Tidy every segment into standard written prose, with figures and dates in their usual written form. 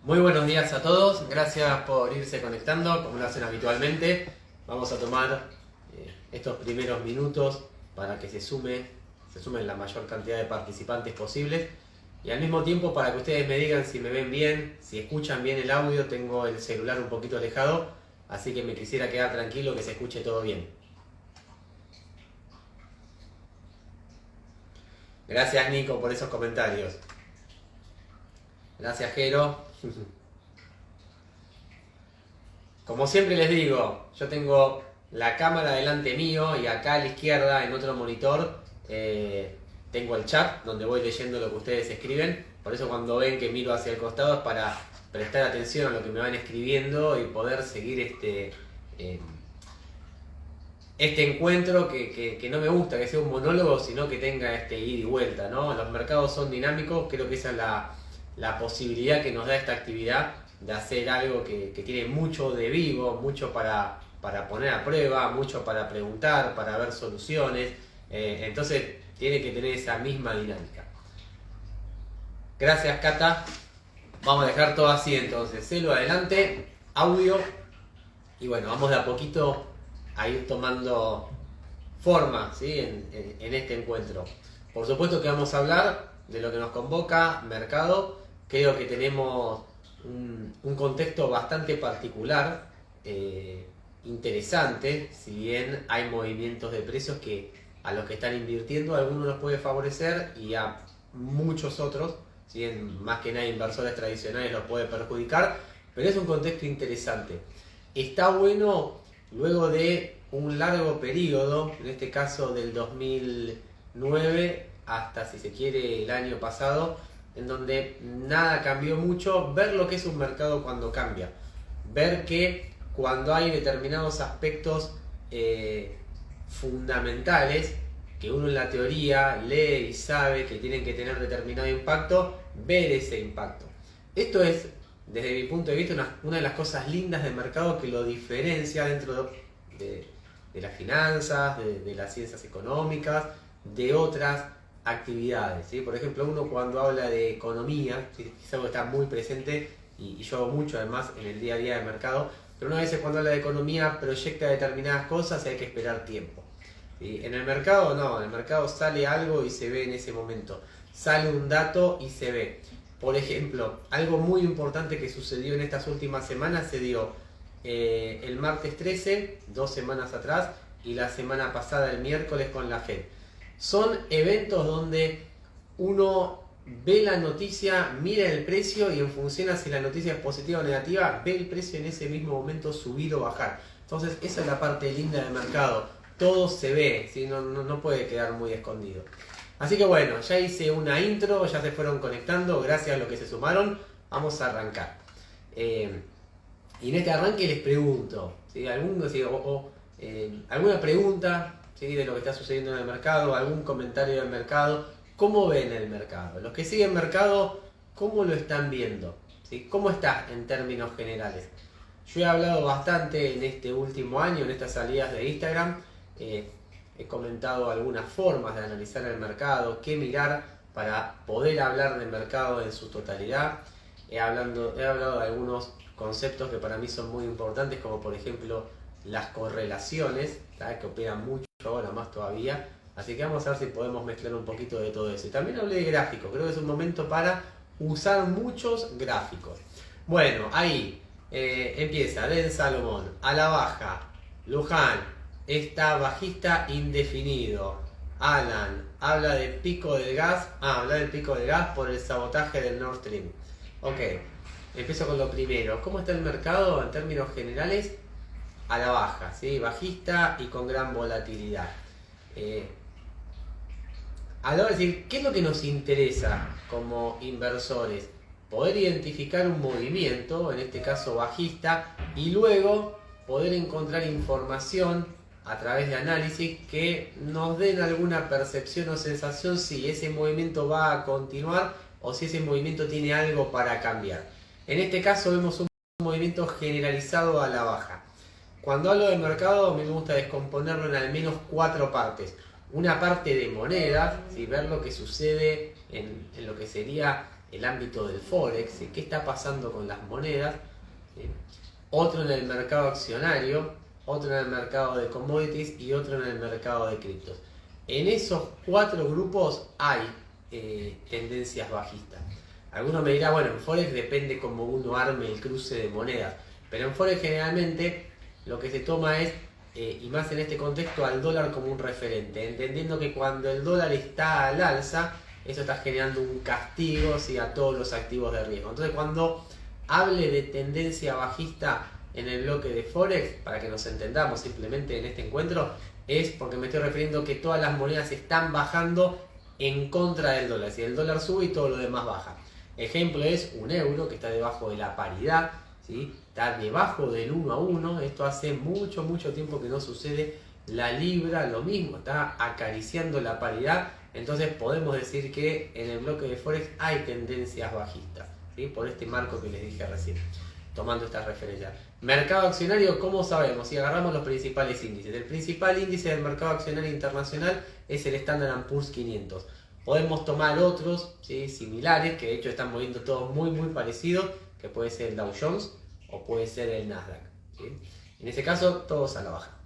Muy buenos días a todos, gracias por irse conectando como lo hacen habitualmente. Vamos a tomar estos primeros minutos para que se sumen la mayor cantidad de participantes posibles y al mismo tiempo para que ustedes me digan si me ven bien, si escuchan bien el audio. Tengo el celular un poquito alejado, así que me quisiera quedar tranquilo que se escuche todo bien. Gracias Nico por esos comentarios. Gracias Jero. Como siempre les digo, yo tengo la cámara delante mío y acá a la izquierda en otro monitor tengo el chat donde voy leyendo lo que ustedes escriben. Por eso cuando ven que miro hacia el costado es para prestar atención a lo que me van escribiendo y poder seguir este encuentro que no me gusta que sea un monólogo, sino que tenga este ida y vuelta, ¿no? Los mercados son dinámicos, creo que esa es la posibilidad que nos da esta actividad de hacer algo que tiene mucho de vivo, mucho para poner a prueba, mucho para preguntar, para ver soluciones. Entonces tiene que tener esa misma dinámica. Gracias Cata. Vamos a dejar todo así entonces. Celo adelante, audio. Y bueno, vamos de a poquito a ir tomando forma, ¿sí? en este encuentro. Por supuesto que vamos a hablar de lo que nos convoca, mercado. Creo que tenemos un contexto bastante particular, interesante, si bien hay movimientos de precios que a los que están invirtiendo, a algunos los puede favorecer y a muchos otros, si bien más que nada inversores tradicionales, los puede perjudicar, pero es un contexto interesante. Está bueno luego de un largo periodo, en este caso del 2009 hasta, si se quiere, el año pasado, en donde nada cambió mucho, ver lo que es un mercado cuando cambia, ver que cuando hay determinados aspectos fundamentales que uno en la teoría lee y sabe que tienen que tener determinado impacto, ver ese impacto. Esto es, desde mi punto de vista, una de las cosas lindas del mercado que lo diferencia dentro de las finanzas, de las ciencias económicas, de otras actividades, ¿sí? Por ejemplo, uno cuando habla de economía, ¿sí? Es algo que está muy presente y yo hago mucho además en el día a día del mercado, pero uno a veces cuando habla de economía proyecta determinadas cosas y hay que esperar tiempo, ¿sí? En el mercado no, en el mercado sale algo y se ve en ese momento, sale un dato y se ve. Por ejemplo, algo muy importante que sucedió en estas últimas semanas se dio el martes 13, 2 semanas atrás, y la semana pasada el miércoles con la FED. Son eventos donde uno ve la noticia, mira el precio y en función a si la noticia es positiva o negativa, ve el precio en ese mismo momento subir o bajar. Entonces esa es la parte linda del mercado. Todo se ve, ¿sí? No puede quedar muy escondido. Así que bueno, ya hice una intro, ya se fueron conectando, gracias a los que se sumaron. Vamos a arrancar. Y en este arranque les pregunto, ¿sí? ¿Alguna pregunta? ¿Sí? De lo que está sucediendo en el mercado, algún comentario del mercado, cómo ven el mercado, los que siguen mercado, cómo lo están viendo, ¿sí? ¿Cómo está en términos generales? Yo he hablado bastante en este último año, en estas salidas de Instagram, he comentado algunas formas de analizar el mercado, qué mirar para poder hablar del mercado en su totalidad. He hablado de algunos conceptos que para mí son muy importantes, como por ejemplo las correlaciones, ¿sabes? Que operan mucho ahora más todavía. Así que vamos a ver si podemos mezclar un poquito de todo eso. Y también hablé de gráficos, creo que es un momento para usar muchos gráficos. Bueno, ahí empieza Den Salomón, a la baja, Luján, está bajista indefinido. Alan, habla del pico del gas, habla del pico del gas por el sabotaje del Nord Stream. Ok, empiezo con lo primero. ¿Cómo está el mercado en términos generales? A la baja, ¿sí? Bajista y con gran volatilidad. A la hora de decir, ¿qué es lo que nos interesa como inversores? Poder identificar un movimiento, en este caso bajista, y luego poder encontrar información a través de análisis que nos den alguna percepción o sensación si ese movimiento va a continuar o si ese movimiento tiene algo para cambiar. En este caso vemos un movimiento generalizado a la baja. Cuando hablo de mercado, a mí me gusta descomponerlo en al menos 4 partes. Una parte de moneda, ¿sí? Ver lo que sucede en lo que sería el ámbito del Forex, ¿sí? ¿Qué está pasando con las monedas? ¿Sí? Otro en el mercado accionario, otro en el mercado de commodities y otro en el mercado de criptos. En esos 4 grupos hay tendencias bajistas. Algunos me dirán, bueno, en Forex depende cómo uno arme el cruce de monedas, pero en Forex generalmente lo que se toma es, y más en este contexto, al dólar como un referente, entendiendo que cuando el dólar está al alza, eso está generando un castigo, ¿sí?, a todos los activos de riesgo. Entonces, cuando hable de tendencia bajista en el bloque de Forex, para que nos entendamos simplemente en este encuentro, es porque me estoy refiriendo que todas las monedas están bajando en contra del dólar. Si el dólar sube y todo lo demás baja. Ejemplo es un euro que está debajo de la paridad, ¿sí? Está debajo del 1 a 1. Esto hace mucho tiempo que no sucede. La libra lo mismo, está acariciando la paridad. Entonces podemos decir que en el bloque de Forex hay tendencias bajistas, ¿sí? Por este marco que les dije recién, tomando estas referencias. Mercado accionario, ¿cómo sabemos? Si agarramos los principales índices. El principal índice del mercado accionario internacional es el Standard & Poor's 500. Podemos tomar otros, ¿sí?, similares, que de hecho están moviendo todos muy parecidos, que puede ser el Dow Jones o puede ser el Nasdaq, ¿sí? En ese caso, todos a la baja.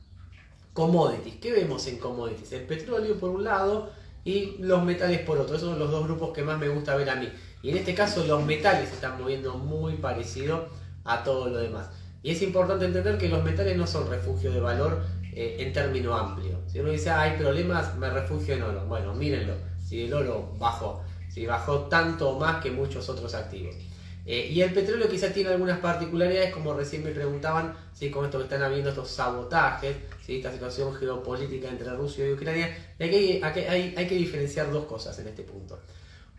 Commodities, ¿qué vemos en commodities? El petróleo por un lado y los metales por otro. Esos son los dos grupos que más me gusta ver a mí. Y en este caso los metales se están moviendo muy parecido a todo lo demás. Y es importante entender que los metales no son refugio de valor en término amplio. Si uno dice, hay problemas, me refugio en oro. Bueno, mírenlo. Si el oro bajó, si bajó tanto o más que muchos otros activos. Y el petróleo quizá tiene algunas particularidades, como recién me preguntaban, ¿sí?, con esto que están habiendo estos sabotajes, ¿sí?, esta situación geopolítica entre Rusia y Ucrania. Y aquí hay que diferenciar dos cosas en este punto.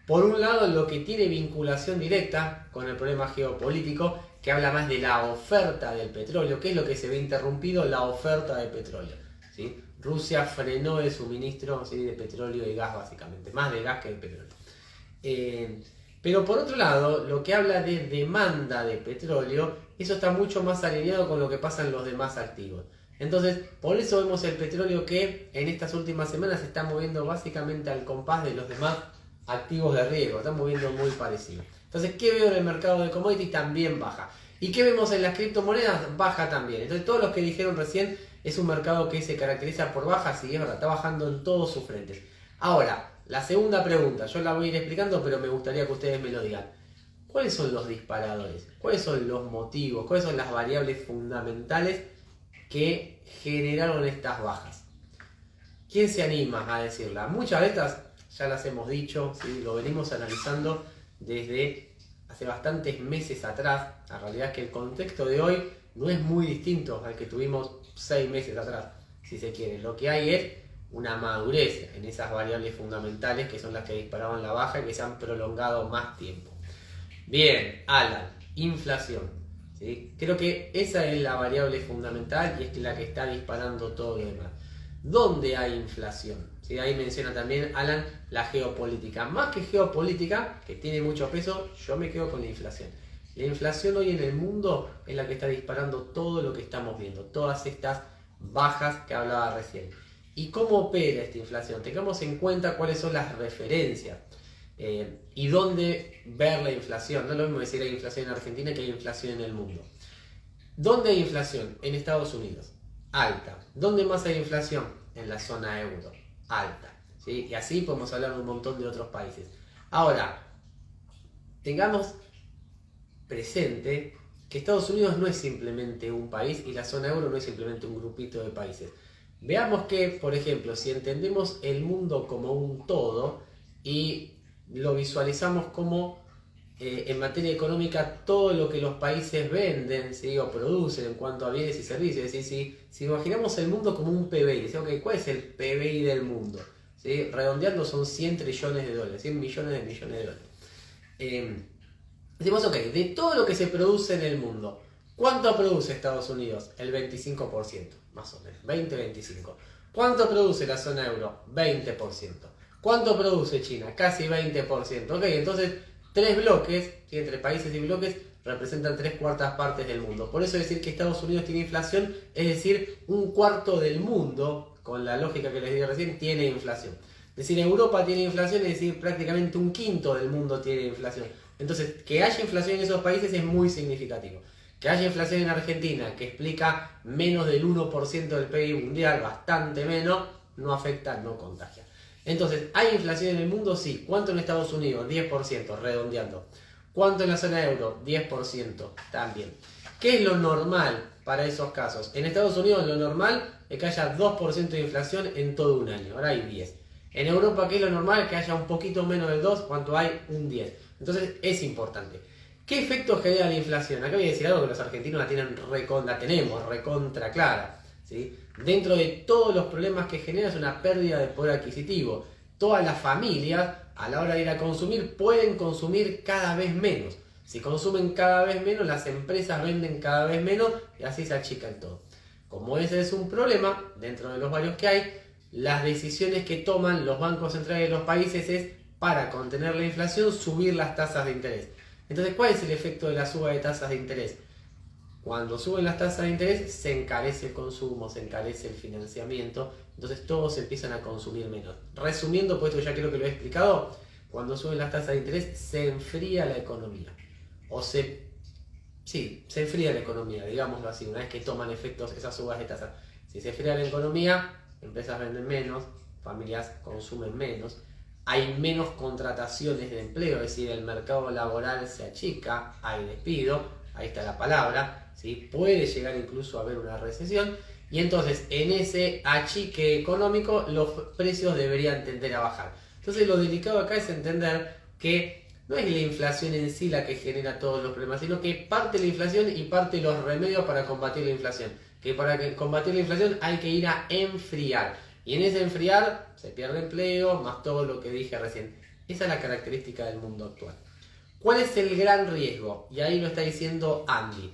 Por un lado, lo que tiene vinculación directa con el problema geopolítico, que habla más de la oferta del petróleo. ¿Qué es lo que se ve interrumpido? La oferta de petróleo, ¿sí? Rusia frenó el suministro, ¿sí?, de petróleo y gas, básicamente, más de gas que de petróleo. Pero por otro lado, lo que habla de demanda de petróleo, eso está mucho más alineado con lo que pasa en los demás activos. Entonces, por eso vemos el petróleo que en estas últimas semanas se está moviendo básicamente al compás de los demás activos de riesgo, está moviendo muy parecido. Entonces, ¿qué veo en el mercado de commodities? También baja. ¿Y qué vemos en las criptomonedas? Baja también. Entonces, todos los que dijeron recién, es un mercado que se caracteriza por bajas, y es verdad, está bajando en todos sus frentes. Ahora, la segunda pregunta, yo la voy a ir explicando, pero me gustaría que ustedes me lo digan. ¿Cuáles son los disparadores? ¿Cuáles son los motivos? ¿Cuáles son las variables fundamentales que generaron estas bajas? ¿Quién se anima a decirla? Muchas de estas ya las hemos dicho, ¿sí?, lo venimos analizando desde hace bastantes meses atrás. La realidad es que el contexto de hoy no es muy distinto al que tuvimos 6 meses atrás, si se quiere. Lo que hay es una madurez en esas variables fundamentales que son las que disparaban la baja y que se han prolongado más tiempo. Bien, Alan, inflación, ¿sí? Creo que esa es la variable fundamental y es la que está disparando todo lo demás. ¿Dónde hay inflación? ¿Sí? Ahí menciona también Alan la geopolítica. Más que geopolítica, que tiene mucho peso, yo me quedo con la inflación. La inflación hoy en el mundo es la que está disparando todo lo que estamos viendo, todas estas bajas que hablaba recién. ¿Y cómo opera esta inflación? Tengamos en cuenta cuáles son las referencias y dónde ver la inflación. No es lo mismo decir hay inflación en Argentina que hay inflación en el mundo. ¿Dónde hay inflación? En Estados Unidos. Alta. ¿Dónde más hay inflación? En la zona euro. Alta. ¿Sí? Y así podemos hablar de un montón de otros países. Ahora, tengamos presente que Estados Unidos no es simplemente un país y la zona euro no es simplemente un grupito de países. Veamos que, por ejemplo, si entendemos el mundo como un todo y lo visualizamos como en materia económica todo lo que los países venden, ¿sí?, o producen en cuanto a bienes y servicios. Es decir, si imaginamos el mundo como un PBI, decimos, okay, ¿cuál es el PBI del mundo? ¿Sí? Redondeando son 100 trillones de dólares, 100 millones de dólares. Decimos, ok, de todo lo que se produce en el mundo, ¿cuánto produce Estados Unidos? El 25%, más o menos, 20-25%. ¿Cuánto produce la zona euro? 20%. ¿Cuánto produce China? Casi 20%. Ok, entonces 3 bloques, ¿sí?, entre países y bloques, representan 3/4 partes del mundo. Por eso decir que Estados Unidos tiene inflación, es decir, 1/4 del mundo, con la lógica que les dije recién, tiene inflación. decir Europa tiene inflación es decir prácticamente un quinto del mundo tiene inflación. Entonces, que haya inflación en esos países es muy significativo. Que haya inflación en Argentina, que explica menos del 1% del PIB mundial, bastante menos, no afecta, no contagia. Entonces, ¿hay inflación en el mundo? Sí. ¿Cuánto en Estados Unidos? 10%, redondeando. ¿Cuánto en la zona euro? 10% también. ¿Qué es lo normal para esos casos? En Estados Unidos lo normal es que haya 2% de inflación en todo un año. Ahora hay 10. En Europa, ¿qué es lo normal? Que haya un poquito menos del 2, ¿cuánto hay? Un 10. Entonces, es importante. ¿Qué efectos genera la inflación? Acá voy a decir algo que los argentinos la tenemos recontra clara, ¿sí? Dentro de todos los problemas que genera es una pérdida de poder adquisitivo. Todas las familias, a la hora de ir a consumir, pueden consumir cada vez menos. Si consumen cada vez menos, las empresas venden cada vez menos y así se achica el todo. Como ese es un problema, dentro de los varios que hay, las decisiones que toman los bancos centrales de los países es, para contener la inflación, subir las tasas de interés. Entonces, ¿cuál es el efecto de la suba de tasas de interés? Cuando suben las tasas de interés, se encarece el consumo, se encarece el financiamiento, entonces todos empiezan a consumir menos. Resumiendo, pues esto ya creo que lo he explicado, cuando suben las tasas de interés, se enfría la economía. Se enfría la economía, digámoslo así, una vez que toman efectos esas subas de tasas. Si se enfría la economía, empresas venden menos, familias consumen menos, hay menos contrataciones de empleo, es decir, el mercado laboral se achica, hay despido, ahí está la palabra, ¿sí? Puede llegar incluso a haber una recesión, y entonces en ese achique económico los precios deberían tender a bajar. Entonces lo delicado acá es entender que no es la inflación en sí la que genera todos los problemas, sino que parte la inflación y parte los remedios para combatir la inflación. Que para combatir la inflación hay que ir a enfriar. Y en ese enfriar se pierde empleo, más todo lo que dije recién. Esa es la característica del mundo actual. ¿Cuál es el gran riesgo? Y ahí lo está diciendo Andy.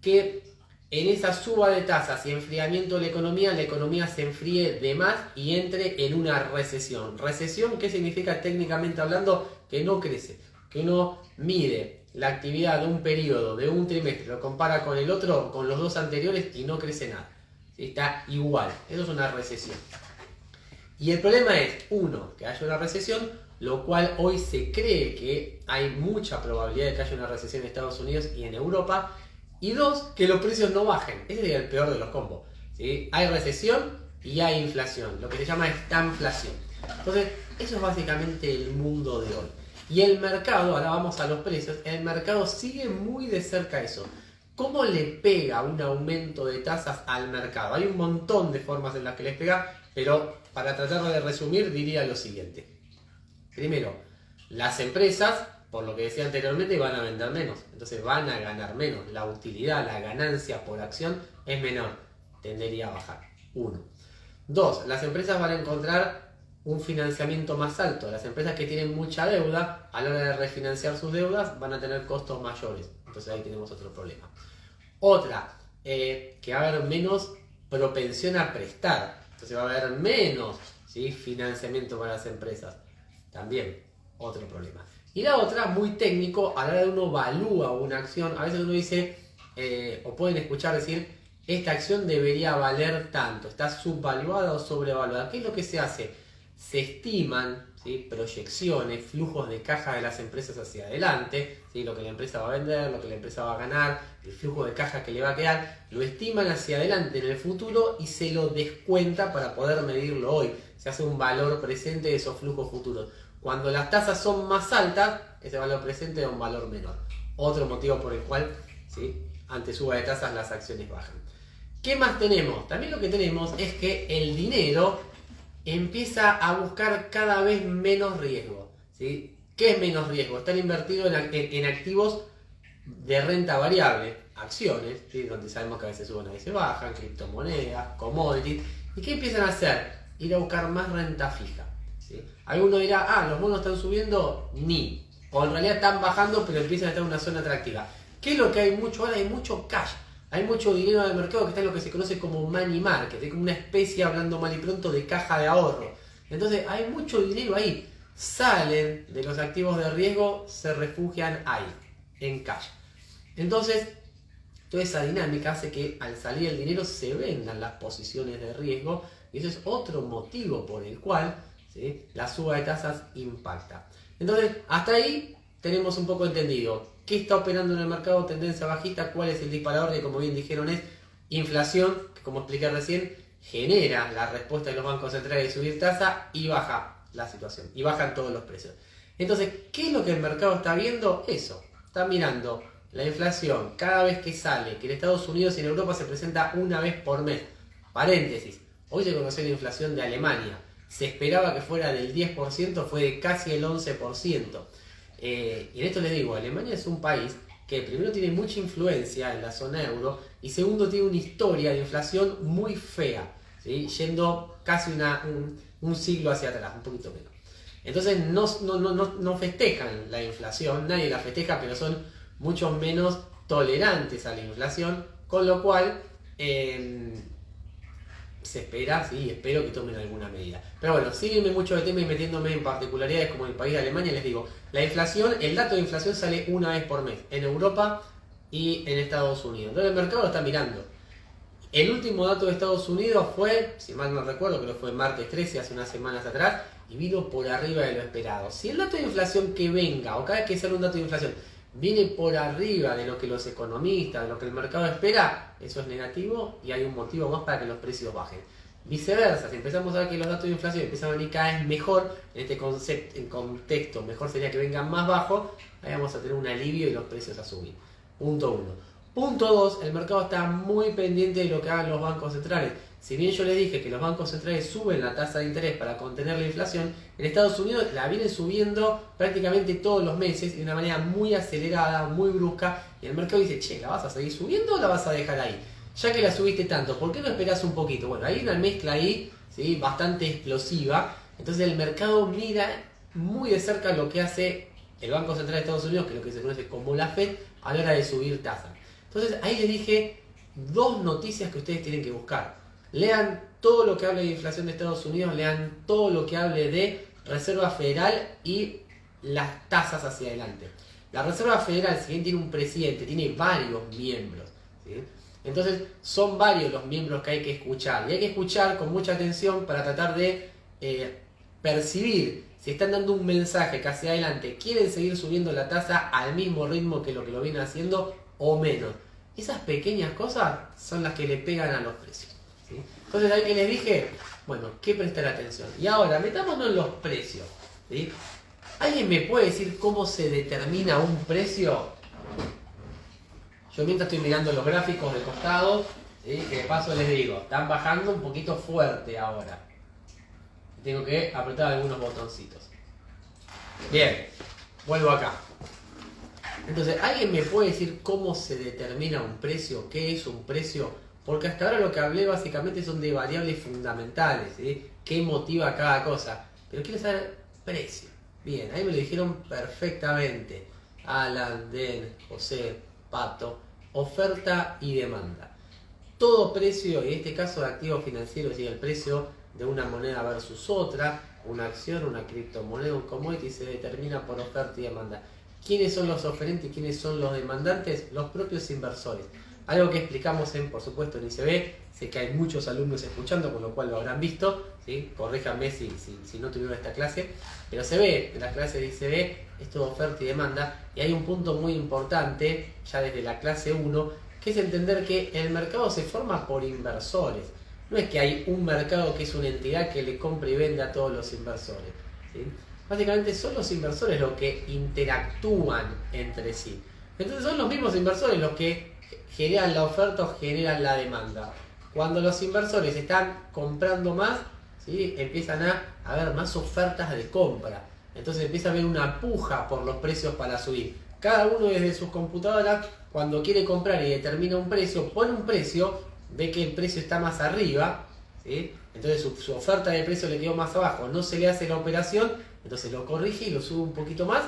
Que en esa suba de tasas y enfriamiento de la economía se enfríe de más y entre en una recesión. ¿Recesión qué significa técnicamente hablando? Que no crece, que uno mide la actividad de un periodo, de un trimestre, lo compara con el otro, con los dos anteriores y no crece nada. Está igual, eso es una recesión. Y el problema es, uno, que haya una recesión, lo cual hoy se cree que hay mucha probabilidad de que haya una recesión en Estados Unidos y en Europa. Y dos, que los precios no bajen. Ese sería el peor de los combos, ¿sí? Hay recesión y hay inflación, lo que se llama estanflación. Entonces, eso es básicamente el mundo de hoy. Y el mercado, ahora vamos a los precios, el mercado sigue muy de cerca eso. ¿Cómo le pega un aumento de tasas al mercado? Hay un montón de formas en las que les pega, pero para tratar de resumir diría lo siguiente. Primero, las empresas, por lo que decía anteriormente, van a vender menos, entonces van a ganar menos. La utilidad, la ganancia por acción es menor, tendería a bajar. Uno. Dos, las empresas van a encontrar un financiamiento más alto. Las empresas que tienen mucha deuda, a la hora de refinanciar sus deudas, van a tener costos mayores. Entonces ahí tenemos otro problema. Otra, que va a haber menos propensión a prestar. Entonces va a haber menos, ¿sí?, financiamiento para las empresas. También otro problema. Y la otra, muy técnico, a la hora de uno evalúa una acción, a veces uno dice, o pueden escuchar decir, esta acción debería valer tanto, está subvaluada o sobrevaluada. ¿Qué es lo que se hace? Se estiman, ¿sí?, proyecciones, flujos de caja de las empresas hacia adelante, ¿sí?, lo que la empresa va a vender, lo que la empresa va a ganar, el flujo de caja que le va a quedar, lo estiman hacia adelante en el futuro y se lo descuenta para poder medirlo hoy. Se hace un valor presente de esos flujos futuros. Cuando las tasas son más altas, ese valor presente es un valor menor. Otro motivo por el cual, ¿sí?, ante suba de tasas las acciones bajan. ¿Qué más tenemos? También lo que tenemos es que el dinero empieza a buscar cada vez menos riesgo, ¿sí? ¿Qué es menos riesgo? Estar invertido en activos de renta variable, acciones, ¿sí?, donde sabemos que a veces suben, a veces bajan, criptomonedas, commodities. ¿Y qué empiezan a hacer? Ir a buscar más renta fija, ¿sí? Alguno dirá, los bonos están subiendo, ni. O en realidad están bajando, pero empiezan a estar en una zona atractiva. ¿Qué es lo que hay mucho ahora? Hay mucho cash. Hay mucho dinero en el mercado que está en lo que se conoce como money market, es como una especie, hablando mal y pronto, de caja de ahorro. Entonces hay mucho dinero ahí. Salen de los activos de riesgo, se refugian ahí, en cash. Entonces, toda esa dinámica hace que al salir el dinero se vendan las posiciones de riesgo, y ese es otro motivo por el cual ¿sí? La suba de tasas impacta. Entonces, hasta ahí tenemos un poco entendido qué está operando en el mercado, tendencia bajista, cuál es el disparador, que como bien dijeron es inflación, que como expliqué recién, genera la respuesta de los bancos centrales de subir tasa y baja la situación, y bajan todos los precios. Entonces, ¿qué es lo que el mercado está viendo? Eso, está mirando la inflación cada vez que sale, que en Estados Unidos y en Europa se presenta una vez por mes. Paréntesis, hoy se conoció la inflación de Alemania, se esperaba que fuera del 10%, fue de casi el 11%. Y en esto les digo, Alemania es un país que primero tiene mucha influencia en la zona euro y segundo tiene una historia de inflación muy fea, ¿sí? Yendo casi un siglo hacia atrás, un poquito menos. Entonces no festejan la inflación, nadie la festeja, pero son mucho menos tolerantes a la inflación, con lo cual se espera, sí, espero que tomen alguna medida. Pero bueno, sígueme mucho de tema y metiéndome en particularidades como el país de Alemania, les digo, la inflación, el dato de inflación sale una vez por mes, en Europa y en Estados Unidos. Entonces el mercado lo está mirando. El último dato de Estados Unidos fue, si mal no recuerdo, creo que fue martes 13, hace unas semanas atrás, y vino por arriba de lo esperado. Si el dato de inflación que venga, o cada vez que sale un dato de inflación, viene por arriba de lo que los economistas, de lo que el mercado espera, eso es negativo y hay un motivo más para que los precios bajen. Viceversa, si empezamos a ver que los datos de inflación empiezan a venir cada vez mejor, en este contexto, mejor sería que vengan más bajos, ahí vamos a tener un alivio y los precios a subir. Punto 1. Punto 2, el mercado está muy pendiente de lo que hagan los bancos centrales. Si bien yo les dije que los bancos centrales suben la tasa de interés para contener la inflación, en Estados Unidos la vienen subiendo prácticamente todos los meses de una manera muy acelerada, muy brusca, y el mercado dice, che, ¿la vas a seguir subiendo o la vas a dejar ahí? Ya que la subiste tanto, ¿por qué no esperás un poquito? Bueno, hay una mezcla ahí, ¿sí? Bastante explosiva, entonces el mercado mira muy de cerca lo que hace el Banco Central de Estados Unidos, que es lo que se conoce como la Fed, a la hora de subir tasas. Entonces ahí les dije dos noticias que ustedes tienen que buscar. Lean todo lo que hable de inflación de Estados Unidos, lean todo lo que hable de Reserva Federal y las tasas hacia adelante. La Reserva Federal, si bien tiene un presidente, tiene varios miembros, ¿sí? Entonces son varios los miembros que hay que escuchar. Y hay que escuchar con mucha atención para tratar de percibir si están dando un mensaje que hacia adelante quieren seguir subiendo la tasa al mismo ritmo que lo vienen haciendo o menos. Esas pequeñas cosas son las que le pegan a los precios, ¿sí? Entonces ahí que les dije, bueno, que prestar atención. Y ahora, metámonos en los precios, ¿sí? ¿Alguien me puede decir cómo se determina un precio? Yo mientras estoy mirando los gráficos de costado, ¿sí? Que de paso les digo, están bajando un poquito fuerte ahora. Tengo que apretar algunos botoncitos. Bien, vuelvo acá. Entonces, ¿alguien me puede decir cómo se determina un precio? ¿Qué es un precio? Porque hasta ahora lo que hablé básicamente son de variables fundamentales, ¿sí? ¿Qué motiva cada cosa? Pero quiero saber precio. Bien, ahí me lo dijeron perfectamente. Alan, Den, José, Pato, oferta y demanda. Todo precio, en este caso de activos financieros, y el precio de una moneda versus otra, una acción, una criptomoneda, un commodity, se determina por oferta y demanda. ¿Quiénes son los oferentes y quiénes son los demandantes? Los propios inversores. Algo que explicamos por supuesto en ICB, sé que hay muchos alumnos escuchando, con lo cual lo habrán visto, ¿sí? Corríjanme si no tuvieron esta clase, pero se ve en las clases de ICB esto de oferta y demanda, y hay un punto muy importante, ya desde la clase 1, que es entender que el mercado se forma por inversores. No es que hay un mercado que es una entidad que le compra y vende a todos los inversores, ¿sí? Básicamente son los inversores los que interactúan entre sí. Entonces son los mismos inversores los que generan la oferta o generan la demanda. Cuando los inversores están comprando más, ¿sí? Empiezan a haber más ofertas de compra. Entonces empieza a haber una puja por los precios para subir. Cada uno desde sus computadoras, cuando quiere comprar y determina un precio, pone un precio, ve que el precio está más arriba, ¿sí? Entonces su oferta de precio le quedó más abajo, no se le hace la operación, entonces lo corrige y lo sube un poquito más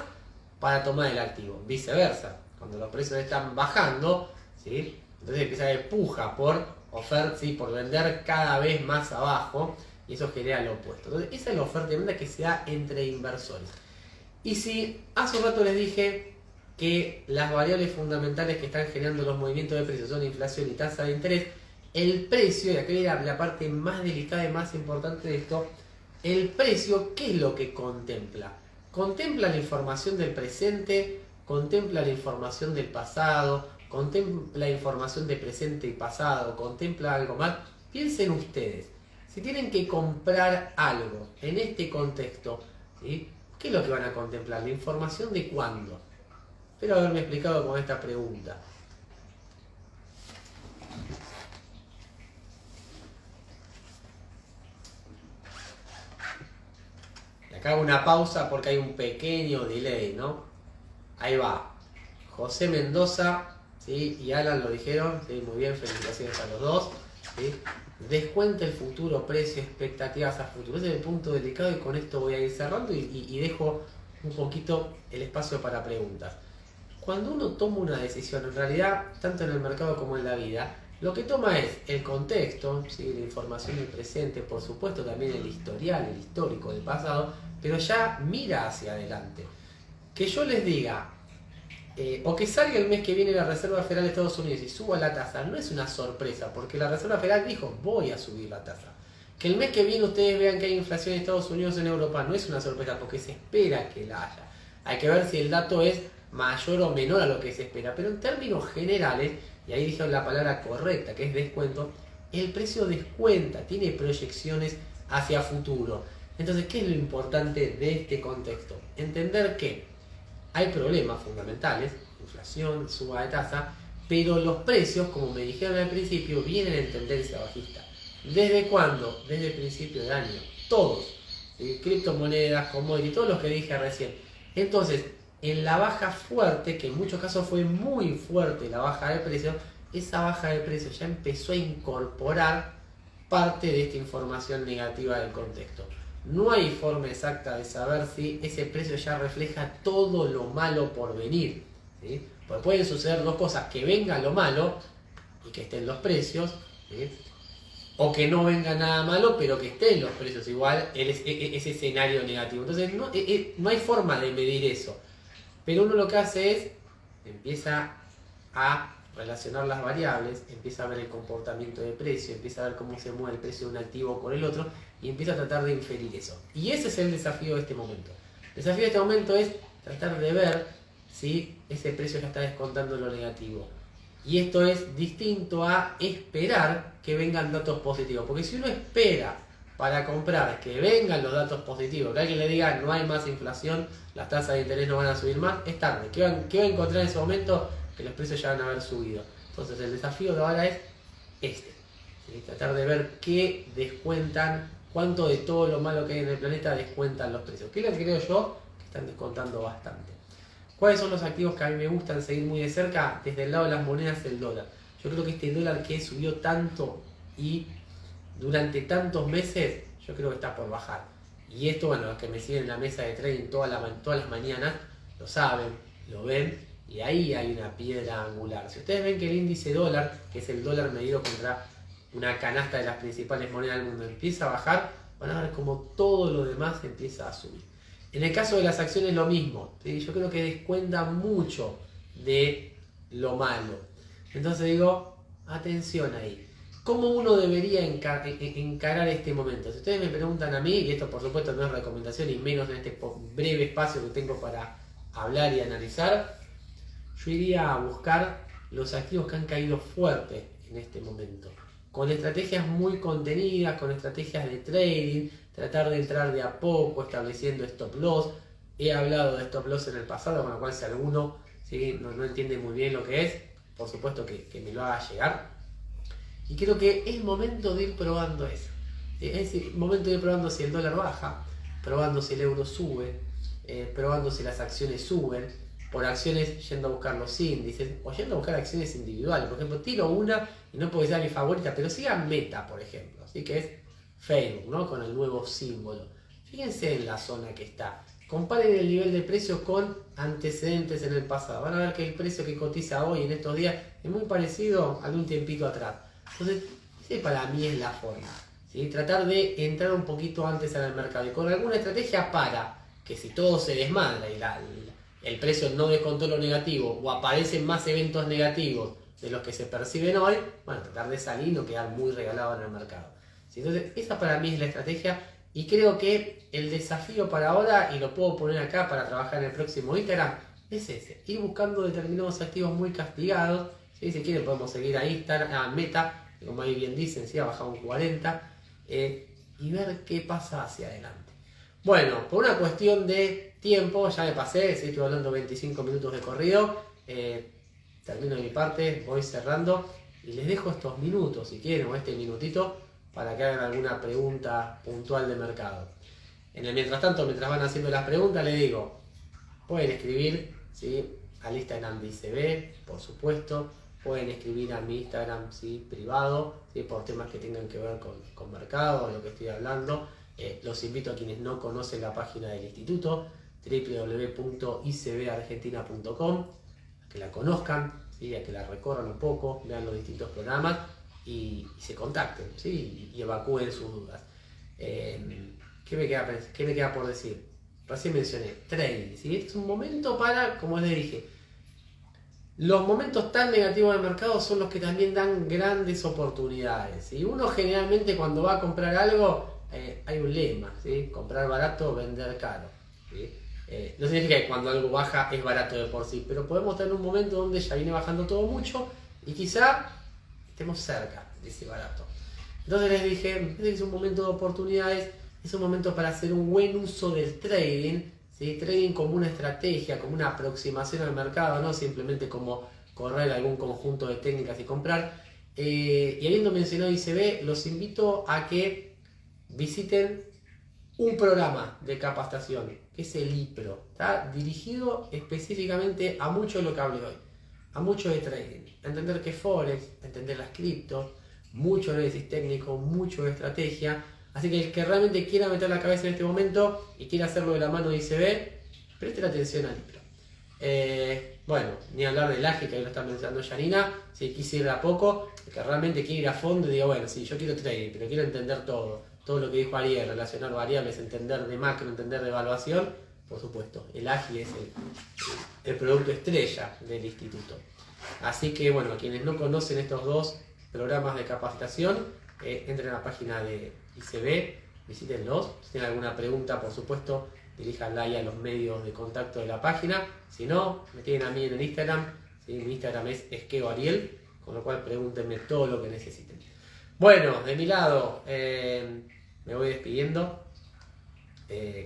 para tomar el activo. Viceversa, cuando los precios están bajando, ¿sí? Entonces empieza a haber puja por oferta, ¿sí? Por vender cada vez más abajo, y eso genera lo opuesto. Entonces esa es la oferta y demanda que se da entre inversores. Y si hace un rato les dije que las variables fundamentales que están generando los movimientos de precios son inflación y tasa de interés, el precio, y aquí era la parte más delicada y más importante de esto, el precio, ¿qué es lo que contempla? Contempla la información del presente, contempla la información del pasado, contempla la información de presente y pasado, contempla algo más. Piensen ustedes, si tienen que comprar algo en este contexto, ¿sí? ¿Qué es lo que van a contemplar? ¿La información de cuándo? Espero haberme explicado con esta pregunta. Y acá hago una pausa porque hay un pequeño delay, ¿no? Ahí va. José Mendoza, ¿sí? Y Alan lo dijeron, ¿sí? Muy bien, felicitaciones a los dos, ¿sí? Descuenta el futuro, precio, expectativas a futuro. Ese es el punto delicado y con esto voy a ir cerrando y dejo un poquito el espacio para preguntas. Cuando uno toma una decisión, en realidad, tanto en el mercado como en la vida, lo que toma es el contexto, ¿sí? La información del presente, por supuesto también el historial, el histórico del pasado, pero ya mira hacia adelante. Que yo les diga, o que salga el mes que viene la Reserva Federal de Estados Unidos y suba la tasa, no es una sorpresa, porque la Reserva Federal dijo, voy a subir la tasa. Que el mes que viene ustedes vean que hay inflación en Estados Unidos, en Europa, no es una sorpresa, porque se espera que la haya. Hay que ver si el dato es mayor o menor a lo que se espera, pero en términos generales, y ahí dijeron la palabra correcta, que es descuento, el precio descuenta, tiene proyecciones hacia futuro. Entonces, ¿qué es lo importante de este contexto? Entender que hay problemas fundamentales, inflación, suba de tasa, pero los precios, como me dijeron al principio, vienen en tendencia bajista. ¿Desde cuándo? Desde el principio de año. Todos. Criptomonedas, commodities, todos los que dije recién. Entonces, en la baja fuerte, que en muchos casos fue muy fuerte la baja de precios, esa baja de precios ya empezó a incorporar parte de esta información negativa del contexto. No hay forma exacta de saber si ese precio ya refleja todo lo malo por venir, ¿sí? Porque pueden suceder dos cosas, que venga lo malo y que estén los precios, ¿sí? O que no venga nada malo pero que estén los precios igual, ese escenario negativo. Entonces no hay forma de medir eso, pero uno lo que hace es, empieza a relacionar las variables, empieza a ver el comportamiento de precio, empieza a ver cómo se mueve el precio de un activo con el otro y empieza a tratar de inferir eso. Y ese es el desafío de este momento. El desafío de este momento es tratar de ver si ese precio ya está descontando lo negativo. Y esto es distinto a esperar que vengan datos positivos. Porque si uno espera para comprar que vengan los datos positivos, que alguien le diga no hay más inflación, las tasas de interés no van a subir más, es tarde. ¿Qué va a encontrar en ese momento? Que los precios ya van a haber subido. Entonces el desafío de ahora es este, ¿sí? Tratar de ver qué descuentan, cuánto de todo lo malo que hay en el planeta descuentan los precios. ¿Qué les creo yo? Que están descontando bastante. ¿Cuáles son los activos que a mí me gustan seguir muy de cerca? Desde el lado de las monedas, el dólar. Yo creo que este dólar que subió tanto y durante tantos meses, yo creo que está por bajar. Y esto, bueno, los que me siguen en la mesa de trading todas las mañanas, lo saben, lo ven, y ahí hay una piedra angular. Si ustedes ven que el índice dólar, que es el dólar medido contra una canasta de las principales monedas del mundo, empieza a bajar, van a ver como todo lo demás empieza a subir. En el caso de las acciones lo mismo, ¿sí? Yo creo que descuenta mucho de lo malo. Entonces digo, atención ahí. ¿Cómo uno debería encarar este momento? Si ustedes me preguntan a mí, y esto por supuesto no es recomendación y menos en este breve espacio que tengo para hablar y analizar, yo iría a buscar los activos que han caído fuerte en este momento. Con estrategias muy contenidas, con estrategias de trading, tratar de entrar de a poco, estableciendo stop loss. He hablado de stop loss en el pasado, con lo cual si alguno, ¿sí? no entiende muy bien lo que es, por supuesto que me lo haga llegar. Y creo que es momento de ir probando eso. Es decir, momento de ir probando si el dólar baja, probando si el euro sube, probando si las acciones suben, por acciones yendo a buscar los índices, o yendo a buscar acciones individuales. Por ejemplo, tiro una, y no puede ser mi favorita, pero sigan Meta, por ejemplo, ¿sí? Que es Facebook, ¿no? Con el nuevo símbolo. Fíjense en la zona que está. Comparen el nivel de precio con antecedentes en el pasado. Van a ver que el precio que cotiza hoy en estos días es muy parecido a de un tiempito atrás. Entonces, ese para mí es la forma, ¿sí? Tratar de entrar un poquito antes en el mercado y con alguna estrategia para que si todo se desmadra y el precio no descontó lo negativo o aparecen más eventos negativos de los que se perciben hoy, bueno, tratar de salir y no quedar muy regalado en el mercado. ¿Sí? Entonces, esa para mí es la estrategia Y creo que el desafío para ahora, y lo puedo poner acá para trabajar en el próximo Instagram, es ese, ir buscando determinados activos muy castigados. ¿Sí? Si quieren podemos seguir a Instagram, a Meta, que como ahí bien dicen, ¿sí? Ha bajado un 40, y ver qué pasa hacia adelante. Bueno, por una cuestión de tiempo, ya me pasé, ¿sí? Estoy hablando 25 minutos de corrido, termino de mi parte, voy cerrando y les dejo estos minutos, si quieren, o este minutito, para que hagan alguna pregunta puntual de mercado. En el mientras tanto, mientras van haciendo las preguntas, les digo, pueden escribir, ¿sí? Al Instagram de ICB, por supuesto, pueden escribir a mi Instagram, ¿sí? Privado, ¿sí? Por temas que tengan que ver con mercado, lo que estoy hablando. Los invito a quienes no conocen la página del instituto, www.icbargentina.com, a que la conozcan, ¿sí? A que la recorran un poco, vean los distintos programas y se contacten, ¿sí? Y evacúen sus dudas. ¿Qué me queda por decir? Recién mencioné trading, ¿sí? Este es un momento para, como les dije, los momentos tan negativos del mercado son los que también dan grandes oportunidades. Y uno generalmente cuando va a comprar algo, hay un lema, ¿sí? Comprar barato, vender caro, ¿sí? No significa que cuando algo baja es barato de por sí, pero podemos tener un momento donde ya viene bajando todo mucho y quizá estemos cerca de ese barato. Entonces les dije, este es un momento de oportunidades, es un momento para hacer un buen uso del trading, ¿sí? Trading como una estrategia, como una aproximación al mercado, no simplemente como correr algún conjunto de técnicas y comprar. Y habiendo mencionado ICB, los invito a que visiten un programa de capacitación, que es el IPRO. Está dirigido específicamente a mucho de lo que hablé hoy, a mucho de trading, a entender qué es Forex, a entender las criptos, mucho análisis técnico, mucho de estrategia. Así que el que realmente quiera meter la cabeza en este momento y quiera hacerlo de la mano de ICB, presten atención al IPRO. Bueno, ni hablar del AGI, que ahí lo está mencionando Yanina, si quise ir de a poco, el que realmente quiere ir a fondo y diga, bueno, sí, yo quiero trading, pero quiero entender todo lo que dijo Ariel, relacionar variables, entender de macro, entender de evaluación, por supuesto, el AGI es el producto estrella del instituto. Así que bueno, quienes no conocen estos dos programas de capacitación, entren a la página de ICB, visítenlos. Si tienen alguna pregunta, por supuesto, diríjanla ahí a los medios de contacto de la página. Si no, me tienen a mí en el Instagram, ¿sí? Mi Instagram es esqueoariel, con lo cual pregúntenme todo lo que necesiten. Bueno, de mi lado, me voy despidiendo.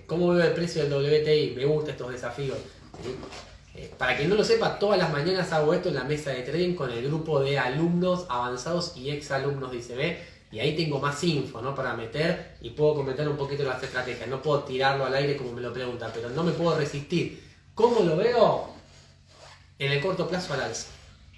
¿Cómo veo el precio del WTI? Me gustan estos desafíos, ¿sí? Para quien no lo sepa, todas las mañanas hago esto en la mesa de trading con el grupo de alumnos avanzados y exalumnos de ICB. Y ahí tengo más info, ¿no? Para meter y puedo comentar un poquito las estrategias. No puedo tirarlo al aire como me lo preguntan, pero no me puedo resistir. ¿Cómo lo veo? En el corto plazo al alza,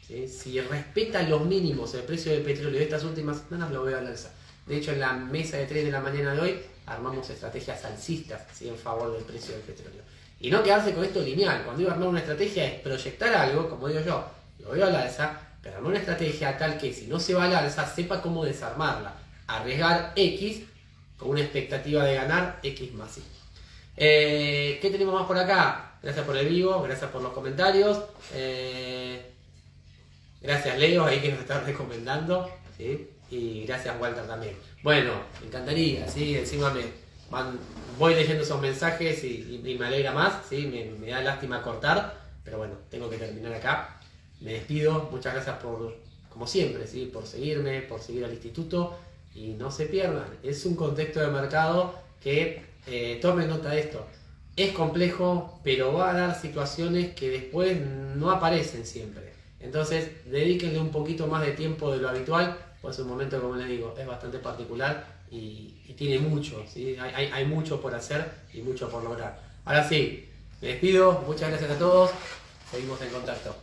¿sí? Si respeta los mínimos el precio del petróleo de estas últimas semanas, lo veo al alza. De hecho, en la mesa de trading de la mañana de hoy armamos estrategias alcistas, ¿sí? En favor del precio del petróleo. Y no quedarse con esto lineal. Cuando digo armar una estrategia es proyectar algo, como digo yo, lo veo al alza, pero armar una estrategia tal que si no se va al alza, sepa cómo desarmarla. Arriesgar X con una expectativa de ganar X más Y. ¿Qué tenemos más por acá? Gracias por el vivo, gracias por los comentarios. Gracias Leo, ahí que nos está recomendando, ¿sí? Y gracias Walter también. Bueno, me encantaría, ¿sí? Encima voy leyendo esos mensajes y me alegra más, ¿sí? Me da lástima cortar, pero bueno, tengo que terminar acá. Me despido, muchas gracias como siempre, ¿sí? Por seguirme, por seguir al instituto y no se pierdan. Es un contexto de mercado que tomen nota de esto. Es complejo, pero va a dar situaciones que después no aparecen siempre. Entonces, dedíquenle un poquito más de tiempo de lo habitual, pues un momento, como les digo, es bastante particular y tiene mucho, ¿sí? Hay mucho por hacer y mucho por lograr. Ahora sí, me despido, muchas gracias a todos, seguimos en contacto.